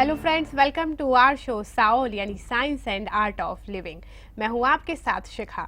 Hello friends, welcome to our show SAAOL यानी science and art of living. मैं हूं आपके साथ शिखा।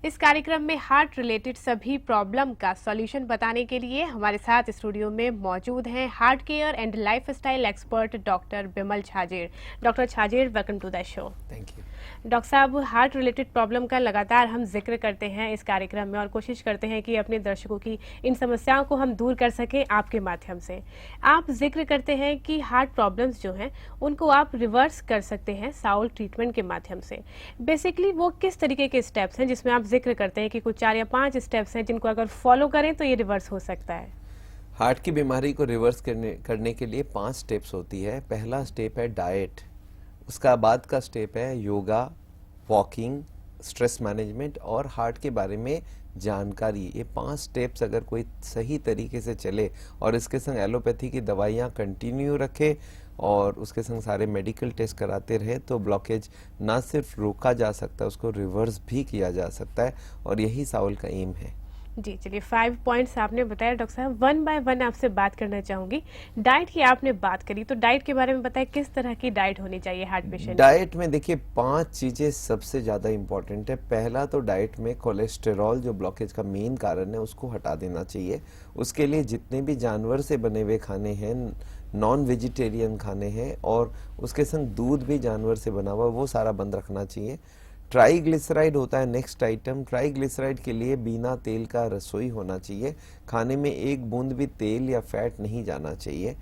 इस कार्यक्रम में हार्ट रिलेटेड सभी प्रॉब्लम का सॉल्यूशन बताने के लिए हमारे साथ स्टूडियो में मौजूद हैं heart care and lifestyle expert doctor Bimal Chhajer. Doctor Chhajer, welcome to the show. Thank you. Doctor साहब, हार्ट रिलेटेड प्रॉब्लम का लगातार हम जिक्र करते हैं इस कार्यक्रम में और कोशिश करते हैं कि अपने दर्शकों की इन समस्याओं को हम दूर कर सकें आपके माध्यम से। आप जिक्र करते हैं कि हार्ट प्रॉब्लम्स जो हैं उनको आप रिवर्स कर सकते हैं साउल ट्रीटमेंट के माध्यम से। बेसिकली वो किस तरीके के स्टेप्स हैं जिसमें आप जिक्र करते हैं कि कुछ 4 या 5 स्टेप्स हैं जिनको अगर फॉलो करें तो ये रिवर्स हो सकता है? हार्ट की बीमारी को रिवर्स करने के लिए 5 स्टेप्स होती है। पहला स्टेप है डाइट, उसका बाद का स्टेप है योगा, वॉकिंग, स्ट्रेस मैनेजमेंट और हार्ट के बारे में जानकारी। ये 5 स्टेप्स अगर कोई सही तरीके से चले और इसके संग एलोपैथी की दवाइयाँ कंटिन्यू रखे और उसके संग सारे मेडिकल टेस्ट कराते रहे तो ब्लॉकेज ना सिर्फ रोका जा सकता है, उसको रिवर्स भी किया जा सकता है और यही साउल का एम है। जी चलिए, 5 पॉइंट्स आपने बताया। डॉक्टर साहब, 1 बाय 1 आपसे बात करना चाहूंगी। डाइट की आपने बात करी तो डाइट के बारे में बताएं, किस तरह की डाइट होनी चाहिए हार्ट पेशेंट? डाइट में देखिए 5 चीजें सबसे ज्यादा इंपॉर्टेंट है। पहला तो डाइट में कोलेस्टेरॉल जो ब्लॉकेज का मेन कारण है उसको हटा देना चाहिए। उसके लिए जितने भी जानवर से बने हुए खाने हैं, नॉन वेजिटेरियन खाने हैं और उसके संग दूध भी जानवर से बना हुआ, वो सारा बंद रखना चाहिए। ट्राइग्लिसराइड होता है नेक्स्ट आइटम। ट्राइग्लिसराइड के लिए बिना तेल का रसोई होना चाहिए, खाने में एक बूंद भी तेल या फैट नहीं जाना चाहिए।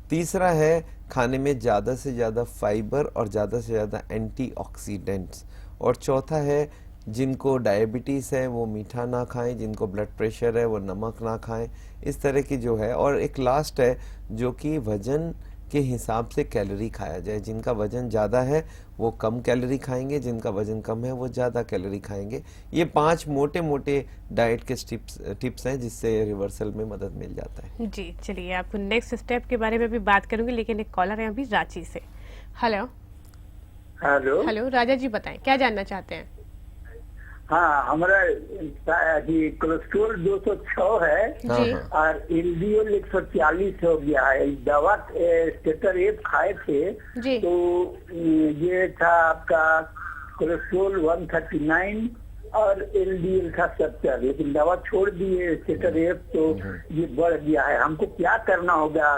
तीसरा है खाने में ज़्यादा से ज़्यादा फाइबर और ज़्यादा से ज़्यादा एंटीऑक्सीडेंट्स। और चौथा है जिनको डायबिटीज़ है वो मीठा ना खाएं, जिनको ब्लड प्रेशर है वो नमक ना खाएं, इस तरह की जो है। और एक लास्ट है जो कि वजन के हिसाब से कैलोरी खाया जाए। जिनका वजन ज़्यादा है वो कम कैलोरी खाएंगे, जिनका वजन कम है वो ज़्यादा कैलोरी खाएंगे। ये 5 मोटे मोटे डाइट के टिप्स हैं जिससे रिवर्सल में मदद मिल जाता है। जी चलिए, आपको नेक्स्ट स्टेप के बारे में भी बात करूंगी, लेकिन एक कॉलर है अभी रांची से। Hello hello. हेलो, राजा जी बताएं क्या जानना चाहते हैं? हाँ, हमारा कोलेस्ट्रोल 206 है जी। और एलडीएल 140 हो गया है। दवा स्टेटर एप खाए थे जी। तो ये था आपका कोलेस्ट्रोल 139 और एलडीएल था 70, लेकिन दवा छोड़ दिए स्टेटर एप तो ये बढ़ गया है। हमको क्या करना होगा?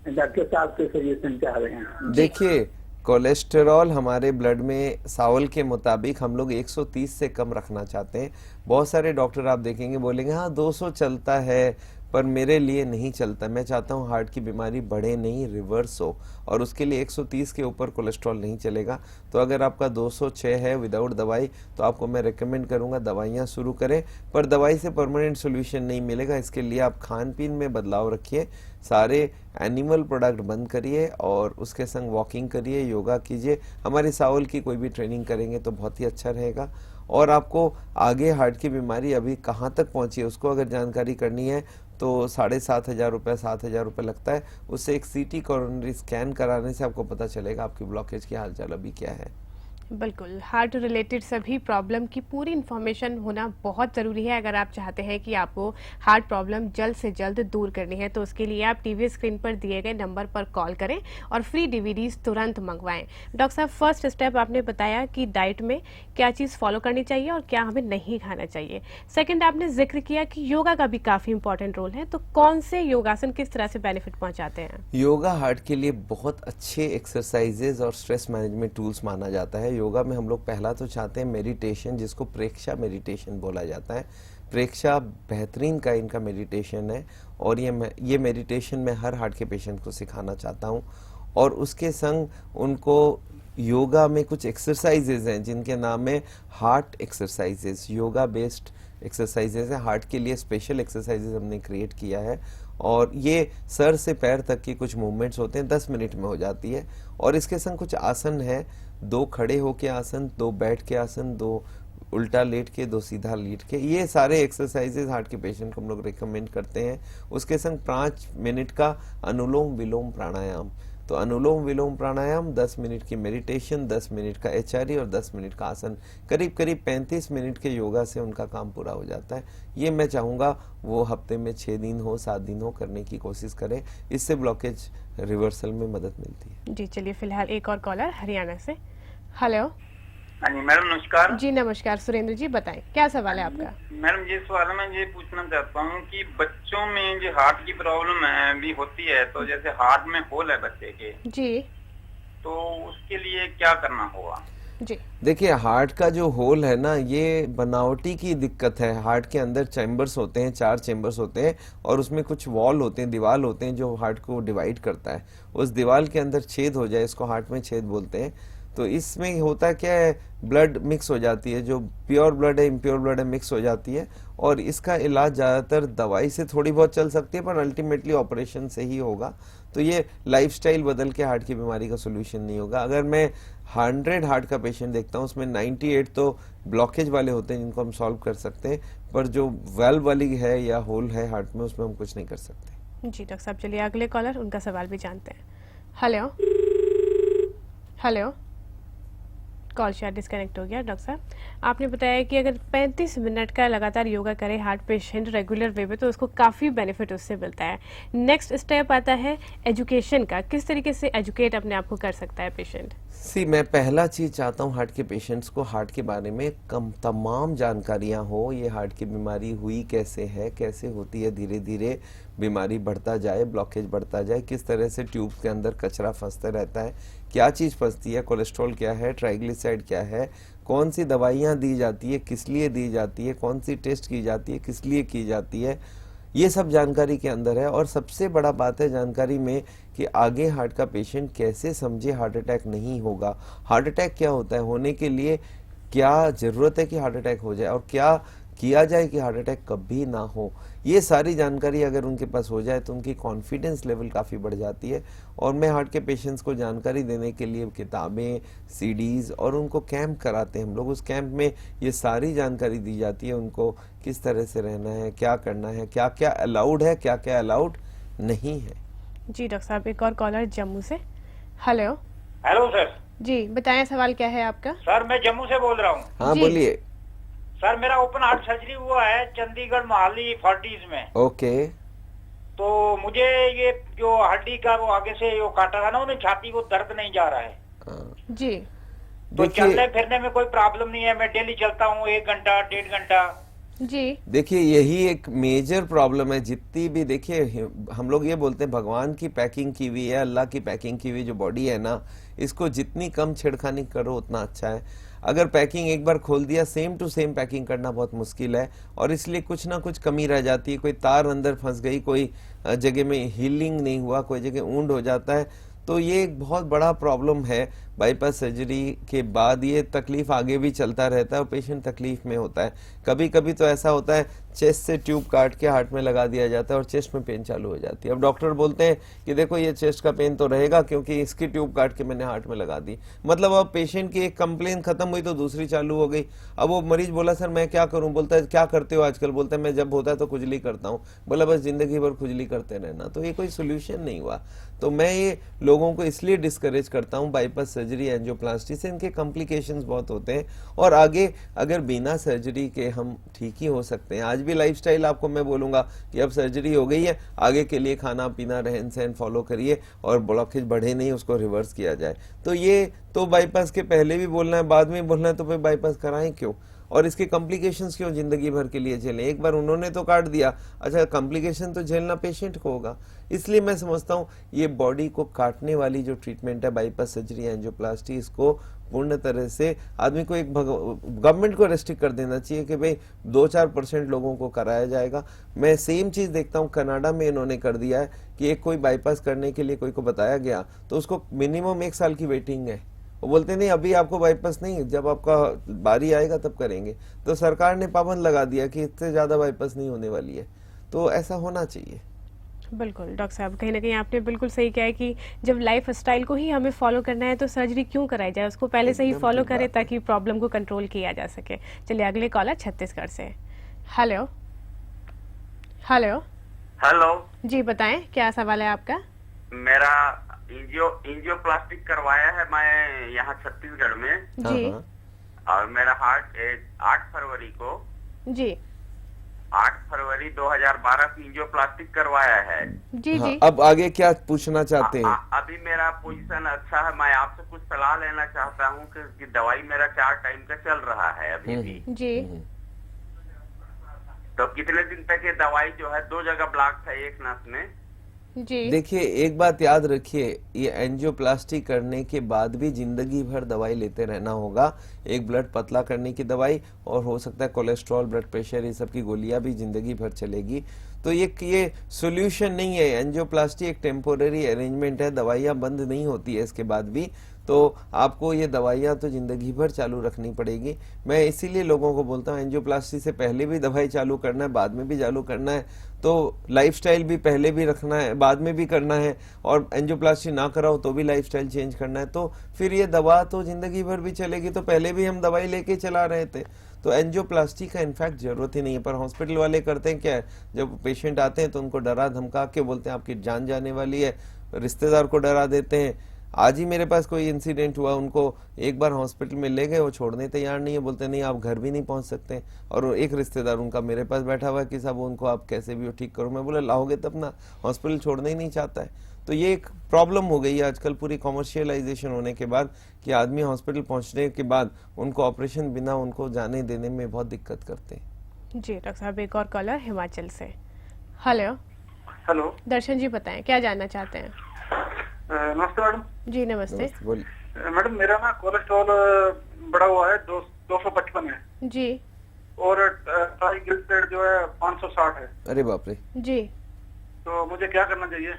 डॉक्टर साहब से सजेशन चाह रहे हैं। देखिए, कोलेस्टेरॉल हमारे ब्लड में साउल के मुताबिक हम लोग 130 से कम रखना चाहते हैं। बहुत सारे डॉक्टर आप देखेंगे बोलेंगे हाँ 200 चलता है, पर मेरे लिए नहीं चलता। मैं चाहता हूँ हार्ट की बीमारी बढ़े नहीं, रिवर्स हो, और उसके लिए 130 के ऊपर कोलेस्ट्रॉल नहीं चलेगा। तो अगर आपका 206 है विदाउट दवाई तो आपको मैं रेकमेंड करूँगा दवाइयाँ शुरू करें, पर दवाई से परमानेंट सोल्यूशन नहीं मिलेगा। इसके लिए आप खान पीन में बदलाव रखिए, सारे एनिमल प्रोडक्ट बंद करिए और उसके संग वॉकिंग करिए, योगा कीजिए। हमारे साउल की कोई भी ट्रेनिंग करेंगे तो बहुत ही अच्छा रहेगा। और आपको आगे हार्ट की बीमारी अभी कहाँ तक पहुँची है उसको अगर जानकारी करनी है तो 7,500 रुपये 7,000 रुपये लगता है। उससे एक सीटी कोरोनरी स्कैन कराने से आपको पता चलेगा आपकी ब्लॉकेज की हालचाल अभी क्या है। बिल्कुल, हार्ट रिलेटेड सभी प्रॉब्लम की पूरी इन्फॉर्मेशन होना बहुत ज़रूरी है। अगर आप चाहते हैं कि आपको हार्ट प्रॉब्लम जल्द से जल्द दूर करनी है तो उसके लिए आप टीवी स्क्रीन पर दिए गए नंबर पर कॉल करें और फ्री डीवीडीज तुरंत मंगवाएं। डॉक्टर साहब, फर्स्ट स्टेप आपने बताया कि डाइट में क्या चीज़ फॉलो करनी चाहिए और क्या हमें नहीं खाना चाहिए। सेकेंड, आपने जिक्र किया कि योगा का भी काफ़ी इंपॉर्टेंट रोल है, तो कौन से योगासन किस तरह से बेनिफिट पहुँचाते हैं? योगा हार्ट के लिए बहुत अच्छे एक्सरसाइजेज और स्ट्रेस मैनेजमेंट टूल्स माना जाता है। योगा में हम लोग पहला तो चाहते हैं मेडिटेशन, जिसको प्रेक्षा मेडिटेशन बोला जाता है। प्रेक्षा बेहतरीन का इनका मेडिटेशन है और ये मेडिटेशन मैं हर हार्ट के पेशेंट को सिखाना चाहता हूँ। और उसके संग उनको योगा में कुछ एक्सरसाइजेज हैं जिनके नाम है heart exercises. Yoga based exercises है, हार्ट के लिए स्पेशल एक्सरसाइजेज हमने क्रिएट किया है और ये सर से पैर तक की कुछ मूवमेंट्स होते हैं, 10 मिनट में हो जाती है। और इसके संग कुछ आसन है, 2 खड़े होके आसन, 2 बैठ के आसन, 2 उल्टा लेट के, 2 सीधा लेट के। ये सारे एक्सरसाइजेज हार्ट के पेशेंट को हम लोग रिकमेंड करते हैं। उसके संग 5 मिनट का अनुलोम विलोम प्राणायाम, तो अनुलोम विलोम प्राणायाम, 10 मिनट की मेडिटेशन, 10 मिनट का एचआरई और 10 मिनट का आसन, करीब करीब 35 मिनट के योगा से उनका काम पूरा हो जाता है। ये मैं चाहूँगा वो हफ्ते में 6 दिन हो 7 दिन हो करने की कोशिश करें, इससे ब्लॉकेज रिवर्सल में मदद मिलती है। जी चलिए, फिलहाल एक और कॉलर हरियाणा से। हेलो। हाँ जी मैडम, नमस्कार। जी नमस्कार सुरेंद्र जी, बताएं क्या सवाल है आपका। मैडम ये सवाल है, मैं ये पूछना चाहता हूँ कि बच्चों में जो हार्ट की प्रॉब्लम है भी होती है, तो जैसे हार्ट में होल है बच्चे के, जी, तो उसके लिए क्या करना होगा? जी देखिए, हार्ट का जो होल है ना, ये बनावटी की दिक्कत है। हार्ट के अंदर चैम्बर्स होते हैं, 4 चैम्बर्स होते हैं और उसमें कुछ वॉल होते हैं, दीवार होते हैं जो हार्ट को डिवाइड करता है। उस दीवार के अंदर छेद हो जाए, इसको हार्ट में छेद बोलते हैं। तो इसमें होता क्या है, ब्लड मिक्स हो जाती है, जो प्योर ब्लड है इम्प्योर ब्लड है मिक्स हो जाती है, और इसका इलाज ज़्यादातर दवाई से थोड़ी बहुत चल सकती है, पर अल्टीमेटली ऑपरेशन से ही होगा। तो ये लाइफस्टाइल बदल के हार्ट की बीमारी का सोल्यूशन नहीं होगा। अगर मैं 100 हार्ट का पेशेंट देखता हूँ, उसमें 98 तो ब्लॉकेज वाले होते हैं जिनको हम सॉल्व कर सकते हैं, पर जो वेल्व वाली है या होल है हार्ट में, उसमें हम कुछ नहीं कर सकते। जी डॉक्टर साहब, चलिए अगले कॉलर, उनका सवाल भी जानते हैं। हेलो। हेलो, कॉल शायद डिस्कनेक्ट हो गया। डॉक्टर साहब, आपने बताया कि अगर 35 मिनट का लगातार योगा करे हार्ट पेशेंट रेगुलर वे में, तो उसको काफ़ी बेनिफिट उससे मिलता है। नेक्स्ट स्टेप आता है एजुकेशन का, किस तरीके से एजुकेट अपने आप को कर सकता है पेशेंट। मैं पहला चीज चाहता हूँ हार्ट के पेशेंट्स को हार्ट के बारे में तमाम जानकारियां हो। ये हार्ट की बीमारी हुई कैसे है, कैसे होती है, धीरे धीरे बीमारी बढ़ता जाए, ब्लॉकेज बढ़ता जाए, किस तरह से ट्यूब के अंदर कचरा फंसता रहता है, क्या चीज़ फंसती है, कोलेस्ट्रॉल क्या है, ट्राइग्लिसराइड क्या है, कौन सी दवाइयाँ दी जाती है, किस लिए दी जाती है, कौन सी टेस्ट की जाती है, किस लिए की जाती है, ये सब जानकारी के अंदर है। और सबसे बड़ा बात है जानकारी में कि आगे हार्ट का पेशेंट कैसे समझे हार्ट अटैक नहीं होगा, हार्ट अटैक क्या होता है, होने के लिए क्या ज़रूरत है कि हार्ट अटैक हो जाए, और क्या किया जाए कि हार्ट अटैक कभी ना हो। ये सारी जानकारी अगर उनके पास हो जाए तो उनकी कॉन्फिडेंस लेवल काफ़ी बढ़ जाती है। और मैं हार्ट के पेशेंट्स को जानकारी देने के लिए किताबें, सीडीज़ और उनको कैंप कराते हैं हम लोग। उस कैंप में ये सारी जानकारी दी जाती है उनको, किस तरह से रहना है, क्या करना है, क्या क्या अलाउड है, क्या क्या अलाउड नहीं है। जी डॉक्टर साहब, एक और कॉलर जम्मू से। हेलो। Hello sir. जी बताएं, सवाल क्या है आपका। सर मैं जम्मू से बोल रहा हूँ। हाँ बोलिए। सर मेरा ओपन हार्ट सर्जरी हुआ है चंडीगढ़ मोहाली 40s में। ओके। तो मुझे ये जो हड्डी का वो आगे से जो काटा था ना, उन्हें छाती को दर्द नहीं जा रहा है। जी। तो चलने फिरने में कोई प्रॉब्लम नहीं है, मैं डेली चलता हूँ 1 घंटा 1.5 घंटा। जी देखिए, यही एक मेजर प्रॉब्लम है। जितनी भी, देखिए हम लोग ये बोलते हैं भगवान की पैकिंग की हुई है, अल्लाह की पैकिंग की हुई जो बॉडी है ना, इसको जितनी कम छेड़खानी करो उतना अच्छा है। अगर पैकिंग एक बार खोल दिया, सेम टू सेम पैकिंग करना बहुत मुश्किल है, और इसलिए कुछ ना कुछ कमी रह जाती है। कोई तार अंदर फंस गई, कोई जगह में हीलिंग नहीं हुआ, कोई जगह ऊंड हो जाता है, तो ये एक बहुत बड़ा प्रॉब्लम है। बाईपास सर्जरी के बाद ये तकलीफ आगे भी चलता रहता है और पेशेंट तकलीफ में होता है। कभी कभी तो ऐसा होता है चेस्ट से ट्यूब काट के हार्ट में लगा दिया जाता है और चेस्ट में पेन चालू हो जाती है। अब डॉक्टर बोलते हैं कि देखो ये चेस्ट का पेन तो रहेगा क्योंकि इसकी ट्यूब काट के मैंने हार्ट में लगा दी। मतलब अब पेशेंट की एक कंप्लेन खत्म हुई तो दूसरी चालू हो गई। अब वो मरीज बोला सर मैं क्या करूं, बोलता है क्या करते हो आजकल, बोलता है मैं जब होता है तो खुजली करता हूं। बोला बस जिंदगी भर खुजली करते रहना, तो ये कोई सोल्यूशन नहीं हुआ। तो मैं ये लोगों को इसलिए डिस्करेज करता हूं बाईपास सर्जरी, एंजियोप्लास्टी से इनके कॉम्प्लिकेशंस बहुत होते हैं और आगे अगर बिना सर्जरी के हम ठीक ही हो सकते हैं। आज भी लाइफस्टाइल आपको मैं बोलूंगा कि अब सर्जरी हो गई है, आगे के लिए खाना पीना रहन सहन फॉलो करिए और ब्लॉकेज बढ़े नहीं उसको रिवर्स किया जाए। तो ये तो बाईपास के पहले भी बोलना है, बाद में बोलना है, तो फिर बाईपास कराएं क्यों और इसके कॉम्प्लिकेशंस क्यों जिंदगी भर के लिए झेलें। एक बार उन्होंने तो काट दिया, अच्छा कॉम्प्लिकेशन तो झेलना पेशेंट को होगा। इसलिए मैं समझता हूँ ये बॉडी को काटने वाली जो ट्रीटमेंट है बाईपास सर्जरी एंजियोप्लास्टी, इसको पूर्ण तरह से आदमी को एक गवर्नमेंट को रेस्ट्रिक्ट कर देना चाहिए कि भाई 2-4% लोगों को कराया जाएगा। मैं सेम चीज देखता हूँ कनाडा में इन्होंने कर दिया है कि एक कोई बाईपास करने के लिए कोई को बताया गया तो उसको मिनिमम 1 साल की वेटिंग है। वो बोलते नहीं अभी आपको बाईपास नहीं, जब आपका बारी आएगा तब करेंगे। तो सरकार ने पाबंद लगा दिया कि इससे ज्यादा बाईपास नहीं होने वाली है। तो ऐसा होना चाहिए। बिल्कुल डॉक्टर साहब, कहीं ना कहीं आपने बिल्कुल सही कहा है कि जब लाइफ स्टाइल को ही हमें फॉलो करना है तो सर्जरी क्यों कराई जाए, उसको पहले से ही फॉलो करें ताकि प्रॉब्लम को कंट्रोल किया जा सके। चलिए अगले कॉलर छत्तीसगढ़ से। हेलो। हेलो। हेलो जी बताएं क्या सवाल है आपका। मेरा एंजियोप्लास्टिक करवाया है मैं यहाँ छत्तीसगढ़ में, हाँ जी हाँ और मेरा हार्ट 8 फरवरी को जी 8 फरवरी 2012 की एंजियोप्लास्टिक करवाया है। जी हाँ। जी अब आगे क्या पूछना चाहते हैं? अभी मेरा पोजीशन अच्छा है, मैं आपसे कुछ सलाह लेना चाहता हूँ कि दवाई मेरा 4 टाइम का चल रहा है अभी भी, जी तो कितने दिन तक ये दवाई जो है 2 जगह ब्लॉक था एक नस में। जी देखिए, एक बात याद रखिए, ये एंजियोप्लास्टी करने के बाद भी जिंदगी भर दवाई लेते रहना होगा। एक ब्लड पतला करने की दवाई, और हो सकता है कोलेस्ट्रॉल, ब्लड प्रेशर, ये सब की गोलियां भी जिंदगी भर चलेगी। तो ये सॉल्यूशन नहीं है। एंजियोप्लास्टी एक टेम्पोररी अरेंजमेंट है, दवाइयां बंद नहीं होती है इसके बाद भी। तो आपको ये दवाइयां तो जिंदगी भर चालू रखनी पड़ेगी। मैं इसीलिए लोगों को बोलता हूँ, एंजियोप्लास्टी से पहले भी दवाई चालू करना है, बाद में भी चालू करना है, तो लाइफस्टाइल भी पहले भी रखना है, बाद में भी करना है, और एंजियोप्लास्टी ना कराओ तो भी लाइफस्टाइल चेंज करना है। तो फिर ये दवा तो जिंदगी भर भी चलेगी। तो पहले भी हम दवाई लेके चला रहे थे, तो एंजियोप्लास्टी का इनफैक्ट जरूरत ही नहीं है। पर हॉस्पिटल वाले करते हैं क्या है, जब पेशेंट आते हैं तो उनको डरा धमका के बोलते हैं आपकी जान जाने वाली है, रिश्तेदार को डरा देते हैं। आज ही मेरे पास कोई इंसिडेंट हुआ, उनको एक बार हॉस्पिटल में ले गए, वो छोड़ने तैयार नहीं है, बोलते नहीं आप घर भी नहीं पहुंच सकते। और एक रिश्तेदार उनका मेरे पास बैठा हुआ है कि साहब उनको आप कैसे भी ठीक करो। मैं बोला लाओगे तब ना, हॉस्पिटल छोड़ना ही नहीं चाहता है। तो ये एक प्रॉब्लम हो गई है आजकल पूरी कॉमर्शियलाइजेशन होने के बाद, कि आदमी हॉस्पिटल पहुंचने के बाद उनको ऑपरेशन बिना उनको जाने देने में बहुत दिक्कत करते हैं। जी डॉक्टर साहब, एक और कॉलर हिमाचल से। हेलो हेलो दर्शन जी, बताएं क्या जानना चाहते हैं? नमस्ते मैडम। जी नमस्ते। बोलिए। मैडम मेरा ना कोलेस्ट्रॉल बढ़ा हुआ है, 255 है, जी और ट्राइग्लिसराइड जो है 560 है। अरे बाप रे। जी तो मुझे क्या करना चाहिए?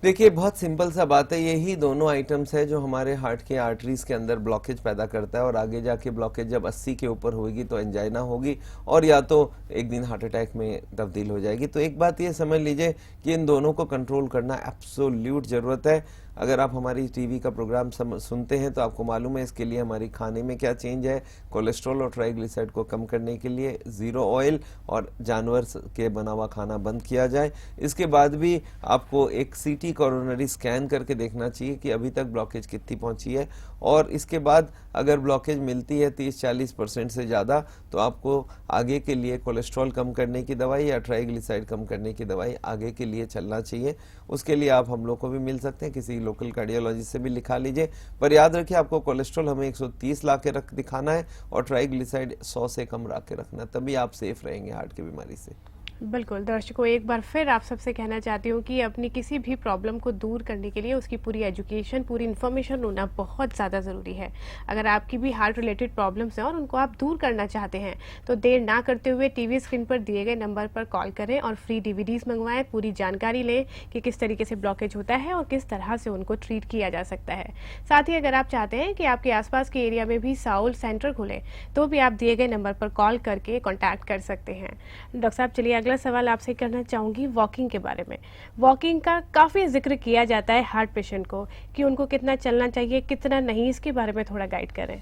देखिए, बहुत सिंपल सा बात है, यही दोनों आइटम्स है जो हमारे हार्ट के आर्टरीज के अंदर ब्लॉकेज पैदा करता है, और आगे जाके ब्लॉकेज जब 80 के ऊपर होगी तो एंजाइना होगी, और या तो एक दिन हार्ट अटैक में तब्दील हो जाएगी। तो एक बात ये समझ लीजिए कि इन दोनों को कंट्रोल करना एब्सोल्यूट जरूरत है। अगर आप हमारी टीवी का प्रोग्राम सुनते हैं तो आपको मालूम है इसके लिए हमारी खाने में क्या चेंज है। कोलेस्ट्रॉल और ट्राइग्लिसराइड को कम करने के लिए जीरो ऑयल और जानवर के बना हुआ खाना बंद किया जाए। इसके बाद भी आपको एक सीटी कोरोनरी स्कैन करके देखना चाहिए कि अभी तक ब्लॉकेज कितनी पहुंची है, और इसके बाद अगर ब्लॉकेज मिलती है 30-40% से ज़्यादा, तो आपको आगे के लिए कोलेस्ट्रॉल कम करने की दवाई या ट्राइग्लिसराइड कम करने की दवाई आगे के लिए चलना चाहिए। उसके लिए आप हम लोग को भी मिल सकते हैं, किसी लोकल कार्डियोलॉजिस्ट से भी लिखा लीजिए। पर याद रखिए, आपको कोलेस्ट्रॉल हमें 130 ला के रख दिखाना है, और ट्राइग्लिसराइड 100 से कम ला के रखना है, तभी आप सेफ रहेंगे हार्ट की बीमारी से। बिल्कुल दर्शकों, एक बार फिर आप सबसे कहना चाहती हूँ कि अपनी किसी भी प्रॉब्लम को दूर करने के लिए उसकी पूरी एजुकेशन, पूरी इन्फॉर्मेशन होना बहुत ज़्यादा ज़रूरी है। अगर आपकी भी हार्ट रिलेटेड प्रॉब्लम्स हैं और उनको आप दूर करना चाहते हैं तो देर ना करते हुए टीवी स्क्रीन पर दिए गए नंबर पर कॉल करें और फ्री DVDs मंगवाएं, पूरी जानकारी लें कि किस तरीके से ब्लॉकेज होता है और किस तरह से उनको ट्रीट किया जा सकता है। साथ ही अगर आप चाहते हैं कि आपके आसपास के एरिया में भी साउल सेंटर खुले तो भी आप दिए गए नंबर पर कॉल करके कॉन्टैक्ट कर सकते हैं। डॉक्टर साहब, चलिए अगला सवाल आपसे करना चाहूंगी वॉकिंग के बारे में। वॉकिंग का काफी जिक्र किया जाता है हार्ट पेशेंट को कि उनको कितना चलना चाहिए, कितना नहीं, इसके बारे में थोड़ा गाइड करें।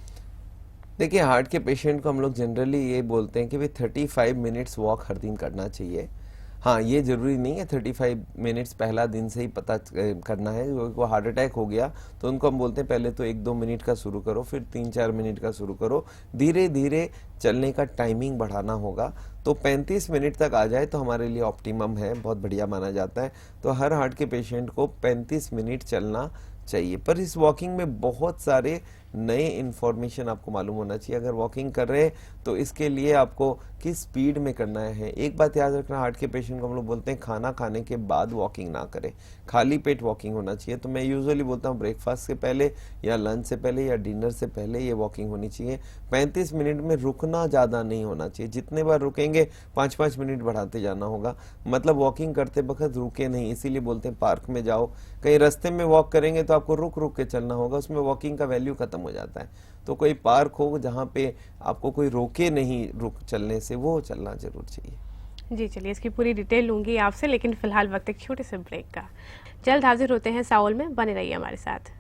देखिए, हार्ट के पेशेंट को हम लोग जनरली ये बोलते हैं कि भाई 35 मिनट्स वॉक हर दिन करना चाहिए। हाँ, ये जरूरी नहीं है 35 मिनट्स पहला दिन से ही पता करना है। वो हार्ट अटैक हो गया तो उनको हम बोलते हैं पहले तो 1-2 मिनट का शुरू करो, फिर 3-4 मिनट का शुरू करो, धीरे धीरे चलने का टाइमिंग बढ़ाना होगा। तो 35 मिनट तक आ जाए तो हमारे लिए ऑप्टिमम है, बहुत बढ़िया माना जाता है। तो हर हार्ट के पेशेंट को 35 मिनट चलना चाहिए। पर इस वॉकिंग में बहुत सारे नए इन्फॉर्मेशन आपको मालूम होना चाहिए। अगर वॉकिंग कर रहे हैं तो इसके लिए आपको किस स्पीड में करना है। एक बात याद रखना, हार्ट के पेशेंट को हम लोग बोलते हैं खाना खाने के बाद वॉकिंग ना करें, खाली पेट वॉकिंग होना चाहिए। तो मैं यूजुअली बोलता हूँ ब्रेकफास्ट से पहले या लंच से पहले या डिनर से पहले ये वॉकिंग होनी चाहिए। 35 मिनट में रुकना ज़्यादा नहीं होना चाहिए। जितने बार रुकेंगे 5-5 मिनट बढ़ाते जाना होगा। मतलब वॉकिंग करते वक्त रुके नहीं, इसीलिए बोलते हैं पार्क में जाओ, कहीं रास्ते में वॉक करेंगे तो आपको रुक रुक के चलना होगा, उसमें वॉकिंग का वैल्यू खत्म हो जाता है। तो कोई पार्क हो जहाँ पे आपको कोई रोके नहीं रुक चलने से, वो चलना जरूर चाहिए। जी चलिए, इसकी पूरी डिटेल लूंगी आपसे, लेकिन फिलहाल वक्त एक छोटे से ब्रेक का। जल्द हाजिर होते हैं साउल में, बने रहिए हमारे साथ।